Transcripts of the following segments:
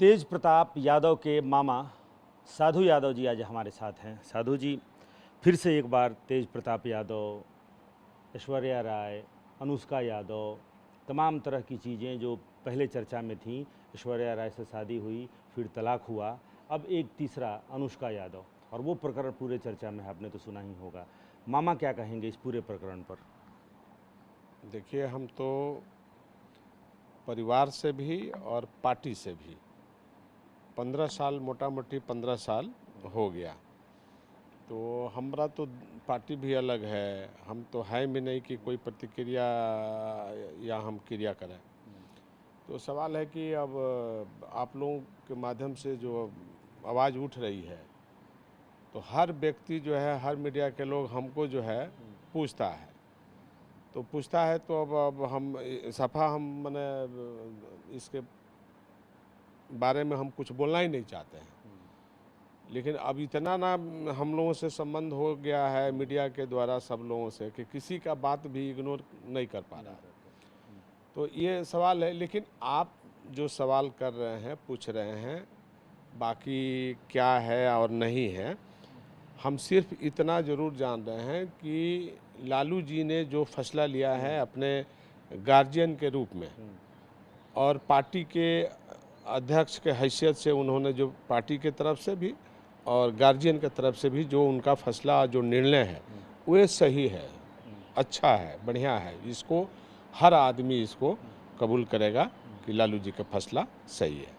तेज प्रताप यादव के मामा साधु यादव जी आज हमारे साथ हैं। साधु जी, फिर से एक बार तेज प्रताप यादव, ऐश्वर्या राय, अनुष्का यादव, तमाम तरह की चीज़ें जो पहले चर्चा में थीं, ऐश्वर्या राय से शादी हुई, फिर तलाक हुआ, अब एक तीसरा अनुष्का यादव, और वो प्रकरण पूरे चर्चा में है, आपने तो सुना ही होगा। मामा क्या कहेंगे इस पूरे प्रकरण पर? देखिए, हम तो परिवार से भी और पार्टी से भी 15 साल, मोटा मोटी 15 साल हो गया। तो हमारा तो पार्टी भी अलग है, हम तो है भी नहीं कि कोई प्रतिक्रिया या हम क्रिया करें। तो सवाल है कि अब आप लोगों के माध्यम से जो आवाज़ उठ रही है, तो हर व्यक्ति जो है, हर मीडिया के लोग हमको जो है पूछता है, तो पूछता है तो अब हम सफा हम माने इसके बारे में हम कुछ बोलना ही नहीं चाहते हैं। लेकिन अब इतना ना हम लोगों से संबंध हो गया है मीडिया के द्वारा सब लोगों से कि किसी का बात भी इग्नोर नहीं कर पा रहा है। तो ये सवाल है, लेकिन आप जो सवाल कर रहे हैं, पूछ रहे हैं, बाकी क्या है और नहीं है, हम सिर्फ इतना ज़रूर जान रहे हैं कि लालू जी ने जो फैसला लिया है अपने गार्जियन के रूप में और पार्टी के अध्यक्ष के हैसियत से, उन्होंने जो पार्टी के तरफ से भी और गार्जियन के तरफ से भी जो उनका फैसला, जो निर्णय है, वो सही है, अच्छा है, बढ़िया है। इसको हर आदमी इसको कबूल करेगा कि लालू जी का फैसला सही है।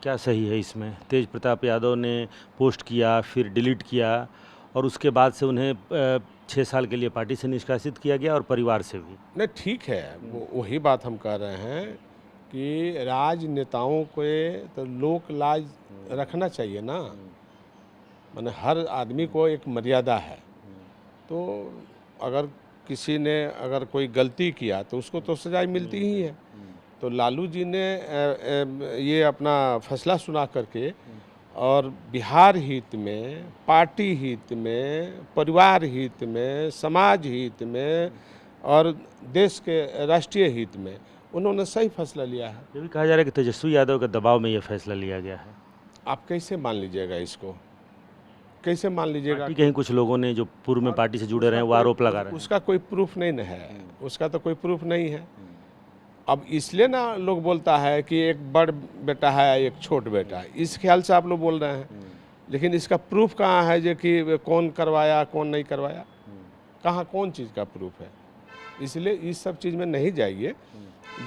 क्या सही है इसमें? तेज प्रताप यादव ने पोस्ट किया, फिर डिलीट किया, और उसके बाद से उन्हें 6 साल के लिए पार्टी से निष्कासित किया गया और परिवार से भी। नहीं, ठीक है, वही बात हम कह रहे हैं कि राजनेताओं को तो लोक लाज रखना चाहिए ना, माने हर आदमी को एक मर्यादा है। तो अगर किसी ने अगर कोई गलती किया तो उसको तो सजा मिलती ही है। तो लालू जी ने ये अपना फैसला सुना करके और बिहार हित में, पार्टी हित में, परिवार हित में, समाज हित में और देश के राष्ट्रीय हित में उन्होंने सही फैसला लिया है। ये भी कहा जा रहा है कि तेजस्वी यादव के दबाव में ये फैसला लिया गया है। आप कैसे मान लीजिएगा इसको? कैसे मान लीजिएगा? कहीं कुछ लोगों ने जो पूर्व में पार्टी से जुड़े रहे हैं वो आरोप लगा रहे हैं। उसका कोई प्रूफ नहीं न है, उसका तो कोई प्रूफ नहीं है। अब इसलिए ना लोग बोलता है कि एक बड़ बेटा है, एक छोट बेटा है, इस ख्याल से आप लोग बोल रहे हैं। लेकिन इसका प्रूफ कहाँ है जो कि कौन करवाया, कौन नहीं करवाया? कहाँ, कौन चीज़ का प्रूफ है? इसलिए इस सब चीज़ में नहीं जाइए।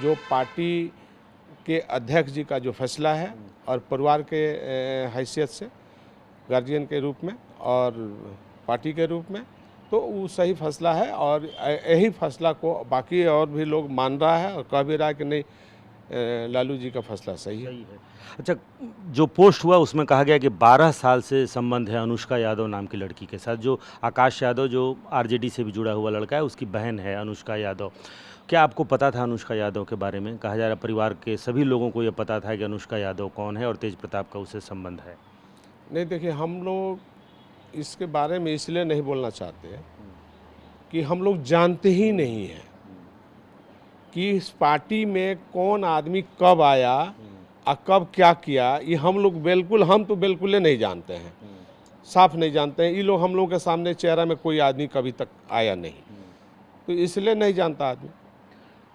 जो पार्टी के अध्यक्ष जी का जो फैसला है और परिवार के हैसियत से, गार्जियन के रूप में और पार्टी के रूप में, तो वो सही फैसला है। और यही फैसला को बाकी और भी लोग मान रहा है और कह भी रहा है कि नहीं, लालू जी का फैसला सही है। अच्छा, जो पोस्ट हुआ उसमें कहा गया कि 12 साल से संबंध है अनुष्का यादव नाम की लड़की के साथ, जो आकाश यादव जो आरजेडी से भी जुड़ा हुआ लड़का है, उसकी बहन है अनुष्का यादव। क्या आपको पता था अनुष्का यादव के बारे में? कहा जा रहा है परिवार के सभी लोगों को ये पता था कि अनुष्का यादव कौन है और तेज प्रताप का उससे संबंध है। नहीं, देखिए, हम लोग इसके बारे में इसलिए नहीं बोलना चाहते कि हम लोग जानते ही नहीं हैं कि इस पार्टी में कौन आदमी कब आया और कब क्या किया। ये हम तो बिल्कुल नहीं जानते हैं, साफ नहीं जानते हैं। ये लोग हम लोग के सामने चेहरा में कोई आदमी कभी तक आया नहीं, तो इसलिए नहीं जानता आदमी।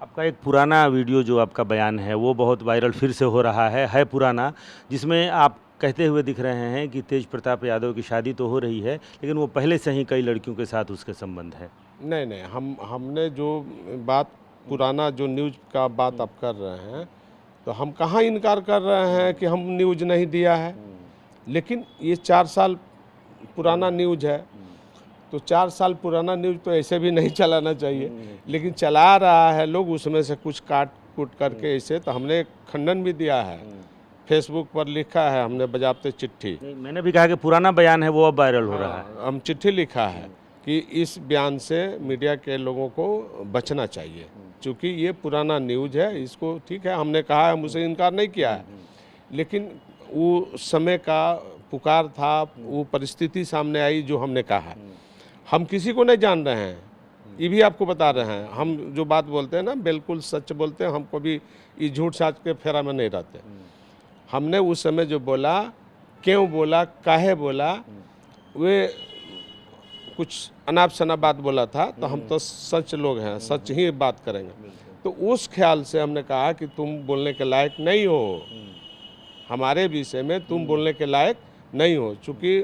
आपका एक पुराना वीडियो जो आपका बयान है वो बहुत वायरल फिर से हो रहा है पुराना, जिसमें आप कहते हुए दिख रहे हैं कि तेज प्रताप यादव की शादी तो हो रही है, लेकिन वो पहले से ही कई लड़कियों के साथ उसके संबंध है। नहीं, हमने जो बात, पुराना जो न्यूज़ का बात आप कर रहे हैं, तो हम कहाँ इनकार कर रहे हैं कि हम न्यूज़ नहीं दिया है। लेकिन ये 4 साल पुराना न्यूज़ है, तो 4 साल पुराना न्यूज़ तो ऐसे भी नहीं चलाना चाहिए, लेकिन चला रहा है लोग, उसमें से कुछ काट कूट करके ऐसे। तो हमने खंडन भी दिया है, फेसबुक पर लिखा है हमने बजाबते चिट्ठी। मैंने भी कहा कि पुराना बयान है वो अब वायरल हो रहा है। हम चिट्ठी लिखा है कि इस बयान से मीडिया के लोगों को बचना चाहिए, क्योंकि ये पुराना न्यूज़ है। इसको ठीक है, हमने कहा है, मुझसे इनकार नहीं किया है, लेकिन वो समय का पुकार था, वो परिस्थिति सामने आई जो हमने कहा। हम किसी को नहीं जान रहे हैं, ये भी आपको बता रहे हैं। हम जो बात बोलते हैं ना, बिल्कुल सच बोलते हैं, हम कभी ये झूठ साच के फेरा में नहीं रहते। हमने उस समय जो बोला, क्यों बोला, काहे बोला, वे कुछ अनाप शनाप बात बोला था, तो हम तो सच लोग हैं, सच ही बात करेंगे। तो उस ख्याल से हमने कहा कि तुम बोलने के लायक नहीं हो, हमारे विषय में तुम बोलने के लायक नहीं हो, चूँकि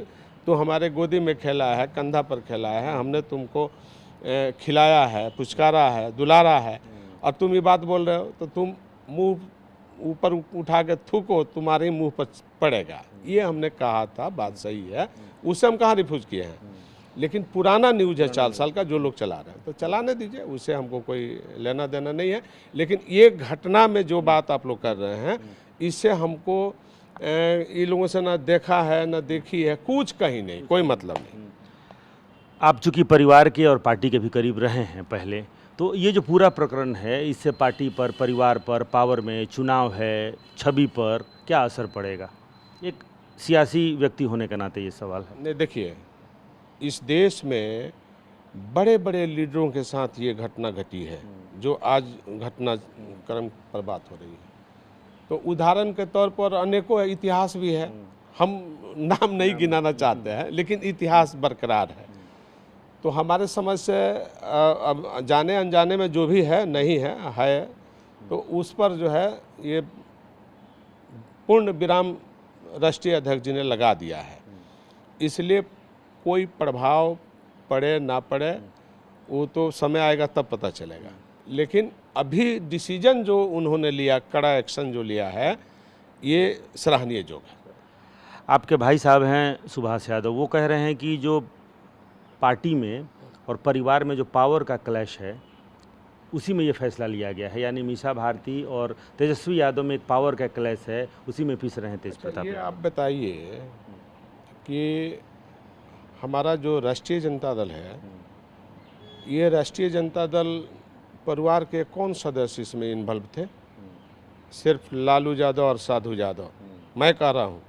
तुम हमारे गोदी में खेला है, कंधा पर खेला है, हमने तुमको खिलाया है, पुचकारा है, दुलारा है, और तुम ये बात बोल रहे हो, तो तुम मुंह ऊपर उठा के थूको, तुम्हारे मुंह पर पड़ेगा। ये हमने कहा था, बात सही है, उसे हम कहाँ रिफ्यूज़ किए हैं। लेकिन पुराना न्यूज़ है 4 साल का, जो लोग चला रहे हैं तो चलाने दीजिए, उससे हमको कोई लेना देना नहीं है। लेकिन ये घटना में जो बात आप लोग कर रहे हैं, इससे हमको इन लोगों से ना देखा है ना देखी है, कुछ कहीं नहीं, कोई मतलब नहीं। आप चूँकि परिवार के और पार्टी के भी करीब रहे हैं पहले, तो ये जो पूरा प्रकरण है, इससे पार्टी पर, परिवार पर, पावर में, चुनाव है, छवि पर क्या असर पड़ेगा? एक सियासी व्यक्ति होने के नाते ये सवाल है। नहीं, देखिए, इस देश में बड़े बड़े लीडरों के साथ ये घटना घटी है, जो आज घटनाक्रम पर बात हो रही है। तो उदाहरण के तौर पर अनेकों इतिहास भी है, हम नाम नहीं गिनाना चाहते हैं, लेकिन इतिहास बरकरार है। तो हमारे समझ से अब जाने अनजाने में जो भी है, नहीं है, तो उस पर जो है ये पूर्ण विराम राष्ट्रीय अध्यक्ष जी ने लगा दिया है। इसलिए कोई प्रभाव पड़े ना पड़े, वो तो समय आएगा तब पता चलेगा। लेकिन अभी डिसीजन जो उन्होंने लिया, कड़ा एक्शन जो लिया है, ये सराहनीय योग है। आपके भाई साहब हैं सुभाष यादव, वो कह रहे हैं कि जो पार्टी में और परिवार में जो पावर का क्लैश है, उसी में ये फैसला लिया गया है। यानी मीसा भारती और तेजस्वी यादव में एक पावर का क्लैश है, उसी में पिस रहे हैं तेज प्रताप। ये आप बताइए कि हमारा जो राष्ट्रीय जनता दल है, ये राष्ट्रीय जनता दल परिवार के कौन सदस्य इसमें इन्वॉल्व थे? सिर्फ लालू यादव और साधु यादव। मैं कह रहा हूँ,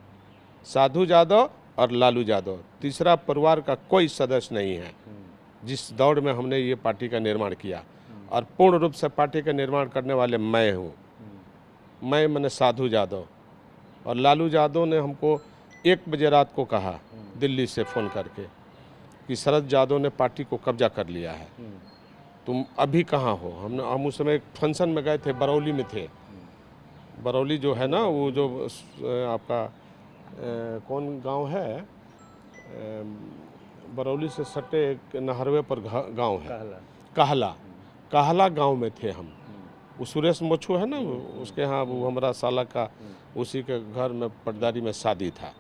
साधु यादव और लालू यादव, तीसरा परिवार का कोई सदस्य नहीं है। जिस दौड़ में हमने ये पार्टी का निर्माण किया, और पूर्ण रूप से पार्टी का निर्माण करने वाले मैं हूँ। मैं मैंने साधु यादव, और लालू यादव ने हमको 1 बजे रात को कहा दिल्ली से फ़ोन करके कि शरद यादव ने पार्टी को कब्जा कर लिया है, तुम अभी कहाँ हो? हम उस समय एक फंक्शन में गए थे, बरौली में थे। बरौली जो है ना, वो जो आपका कौन गांव है, बरौली से सटे एक नहरवे पर गांव है, कहला गांव में थे हम। वो सुरेश मोछू है ना, उसके यहाँ वो हमारा साला का, उसी के घर में पटदारी में शादी था,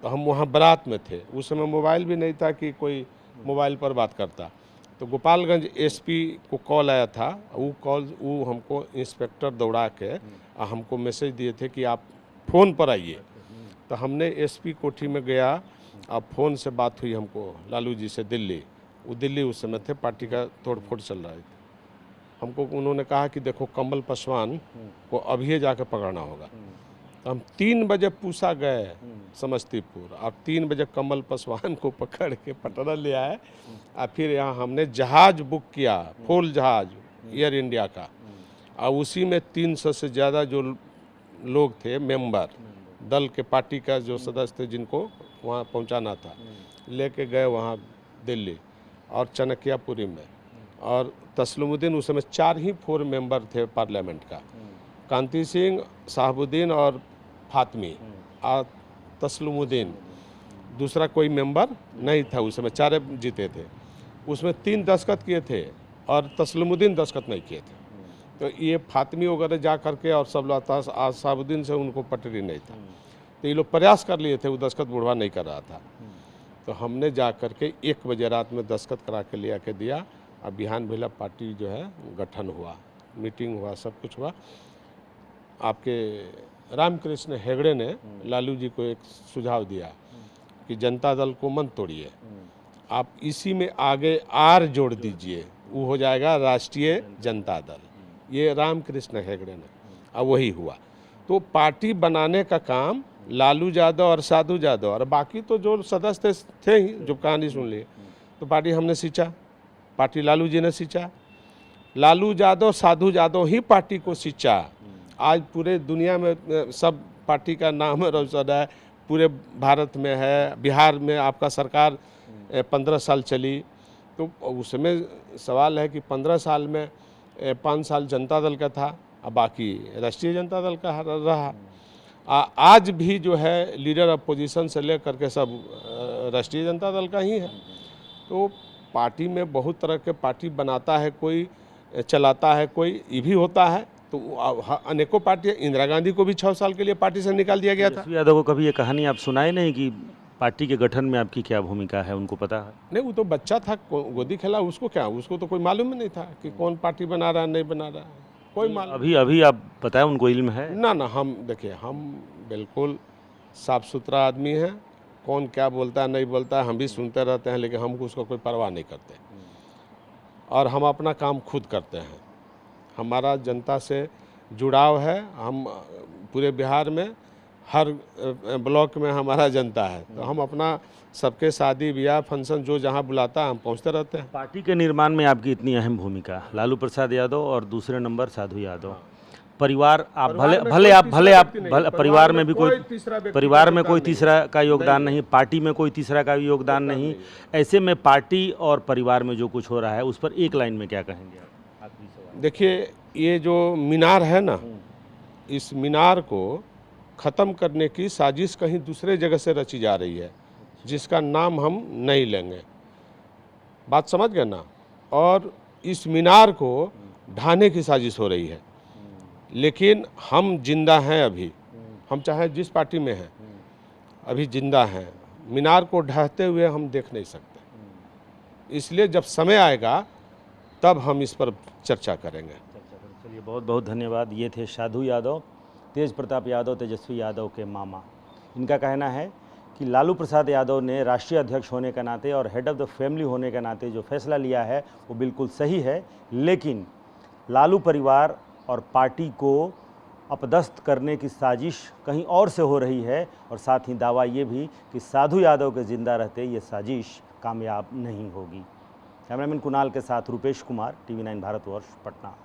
तो हम वहाँ बारात में थे। उस समय मोबाइल भी नहीं था कि कोई मोबाइल पर बात करता। तो गोपालगंज एसपी को कॉल आया था, वो हमको इंस्पेक्टर दौड़ा के हमको मैसेज दिए थे कि आप फ़ोन पर आइए। तो हमने एसपी कोठी में गया, अब फ़ोन से बात हुई हमको लालू जी से दिल्ली। वो दिल्ली उस समय थे, पार्टी का तोड़ फोड़ चल रहा था। हमको उन्होंने कहा कि देखो कमल पासवान को अभी जाकर पकड़ना होगा। तो हम 3 बजे पूसा गए समस्तीपुर, और 3 बजे कमल पासवान को पकड़ के पटना ले आए। और फिर यहाँ हमने जहाज़ बुक किया, फुल जहाज़ एयर इंडिया का, और उसी में 300 से ज़्यादा जो लोग थे, मेंबर दल के, पार्टी का जो सदस्य थे, जिनको वहाँ पहुँचाना था, लेके गए वहाँ दिल्ली और चाणक्यपुरी में। और तस्लीमुद्दीन, उस समय 4 मेंबर थे पार्लियामेंट का, कांति सिंह, साहबुद्दीन और फातमी, और तस्लीमुद्दीन, दूसरा कोई मेंबर नहीं था उस समय, 4 जीते थे। उसमें 3 दस्तखत किए थे और तस्लीमुद्दीन दस्तखत नहीं किए थे। तो ये फातमी वगैरह जा करके और सब लोग, साहबुद्दीन से उनको पटरी नहीं था, तो ये लोग प्रयास कर लिए थे, वो दस्तखत बुढ़वा नहीं कर रहा था। तो हमने जा करके 1 बजे रात में दस्तखत करा के ले आके दिया, और बिहान भेला पार्टी जो है गठन हुआ, मीटिंग हुआ, सब कुछ हुआ। आपके रामकृष्ण हेगड़े ने लालू जी को एक सुझाव दिया कि जनता दल को मत तोड़िए, आप इसी में आगे आर जोड़ दीजिए, वो हो जाएगा राष्ट्रीय जनता दल। ये रामकृष्ण हेगड़े ने, और वही हुआ। तो पार्टी बनाने का काम लालू यादव और साधु यादव, और बाकी तो जो सदस्य थे ही, जो कहानी सुन लिए, तो पार्टी हमने सींचा, पार्टी लालू जी ने सींचा, लालू यादव साधु यादव ही पार्टी को सींचा। आज पूरे दुनिया में सब पार्टी का नाम रोशन है, पूरे भारत में है। बिहार में आपका सरकार 15 साल चली, तो उसमें सवाल है कि 15 साल में 5 साल जनता दल का था, अब बाकी राष्ट्रीय जनता दल का रहा। आज भी जो है लीडर अपोजिशन से लेकर के सब राष्ट्रीय जनता दल का ही है। तो पार्टी में बहुत तरह के पार्टी बनाता है, कोई चलाता है, कोई ये भी होता है। तो अनेकों पार्टियां, इंदिरा गांधी को भी 6 साल के लिए पार्टी से निकाल दिया गया था। तेजस्वी यादव को कभी ये कहानी आप सुनाए नहीं कि पार्टी के गठन में आपकी क्या भूमिका है, उनको पता है? नहीं, वो तो बच्चा था, गोदी खेला, उसको क्या, उसको तो कोई मालूम ही नहीं था कि कौन पार्टी बना रहा है नहीं बना रहा है, कोई मालूम। अभी अभी आप बताएं, उनको इल्म है? ना ना, हम देखिए, हम बिल्कुल साफ सुथरा आदमी हैं। कौन क्या बोलता है नहीं बोलता है हम भी सुनते रहते हैं, लेकिन हमको उसका कोई परवाह नहीं करते। और हम अपना काम खुद करते हैं। हमारा जनता से जुड़ाव है। हम पूरे बिहार में हर ब्लॉक में हमारा जनता है, तो हम अपना सबके शादी ब्याह फंक्शन जो जहाँ बुलाता है हम पहुँचते रहते हैं। पार्टी के निर्माण में आपकी इतनी अहम भूमिका, लालू प्रसाद यादव और दूसरे नंबर साधु यादव। परिवार आप परिवार में भी कोई तीसरा का योगदान नहीं, पार्टी में कोई तीसरा का योगदान नहीं। ऐसे में पार्टी और परिवार में जो कुछ हो रहा है उस पर एक लाइन में क्या कहेंगे आप? आखिरी सवाल। देखिए, ये जो मीनार है ना, इस मीनार को ख़त्म करने की साजिश कहीं दूसरे जगह से रची जा रही है, जिसका नाम हम नहीं लेंगे। बात समझ गए ना? और इस मीनार को ढाने की साजिश हो रही है, लेकिन हम जिंदा हैं अभी। हम चाहे जिस पार्टी में हैं, अभी जिंदा हैं। मीनार को ढहते हुए हम देख नहीं सकते। इसलिए जब समय आएगा तब हम इस पर चर्चा करेंगे। चलिए, बहुत बहुत धन्यवाद। ये थे साधु यादव, तेज प्रताप यादव, तेजस्वी यादव के मामा। इनका कहना है कि लालू प्रसाद यादव ने राष्ट्रीय अध्यक्ष होने के नाते और हेड ऑफ़ द फैमिली होने के नाते जो फैसला लिया है वो बिल्कुल सही है, लेकिन लालू परिवार और पार्टी को अपदस्थ करने की साजिश कहीं और से हो रही है। और साथ ही दावा ये भी कि साधु यादव के ज़िंदा रहते ये साजिश कामयाब नहीं होगी। कैमरामैन कुणाल के साथ रूपेश कुमार, TV9 भारतवर्ष, पटना।